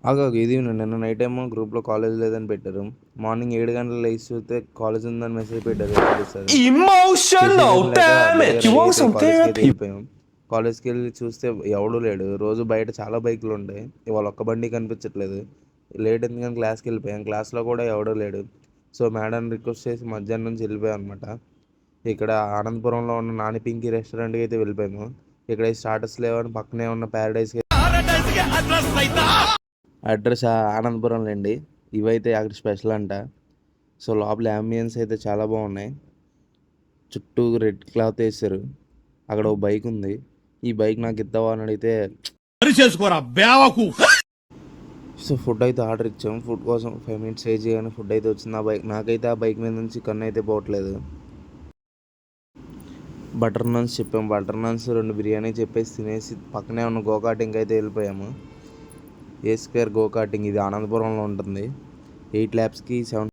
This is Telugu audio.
ఆగాగు ఇది నిన్న నైట్ ఏమో గ్రూప్లో కాలేజ్ లేదని పెట్టారు. మార్నింగ్ 7 గంటలు లేచి చూస్తే కాలేజ్ ఉందని మెసేజ్ పెట్టారు. ఏం చేస్తారు? Emotional, చేసేదేం లేక damn బేగా it! You రెడీ want అయిపోయి some కాలేజ్కి అయితే therapy? వెళ్ళిపోయాం. కాలేజ్కి వెళ్ళి చూస్తే ఎవడూ లేడు. రోజు బయట చాలా బైకులు ఉంటాయి, ఇవాళ ఒక్క బండి కనిపించట్లేదు. లేట్ ఎందుకని క్లాస్కి వెళ్ళిపోయాం. క్లాస్లో కూడా ఎవడూ లేడు. సో మేడం రిక్వెస్ట్ చేసి మధ్యాహ్నం నుంచి వెళ్ళిపోయాం అనమాట. ఇక్కడ ఆనందపురంలో ఉన్న నాని పింకీ రెస్టారెంట్కి అయితే వెళ్ళిపోయాము. ఇక్కడ స్టార్టర్స్ లేవని పక్కనే ఉన్న ప్యారడైస్కి అడ్రస్ ఆనందపురంలో అండి. ఇవైతే అక్కడ స్పెషల్ అంట. సో లోపల అంబియన్స్ అయితే చాలా బాగున్నాయి. చుట్టూ రెడ్ క్లాత్ వేసారు. అక్కడ ఒక బైక్ ఉంది. ఈ బైక్ నాకు ఇద్దావా అని అడిగితే సో ఫుడ్ అయితే ఆర్డర్ ఇచ్చాం. ఫుడ్ కోసం 5 minutes వెయిట్ చేయగానే ఫుడ్ అయితే వచ్చింది. ఆ బైక్ నాకైతే ఆ బైక్ మీద నుంచి కన్ను అయితే పోవట్లేదు. బటర్ నాన్స్ చెప్పాము. బటర్ నాన్స్ 2 బిర్యానీ చెప్పేసి తినేసి పక్కనే ఉన్న గోకాటింగ్ అయితే వెళ్ళిపోయాము. A² గోకాటింగ్ ఇది ఆనందపురంలో ఉంటుంది. 8 laps కి 7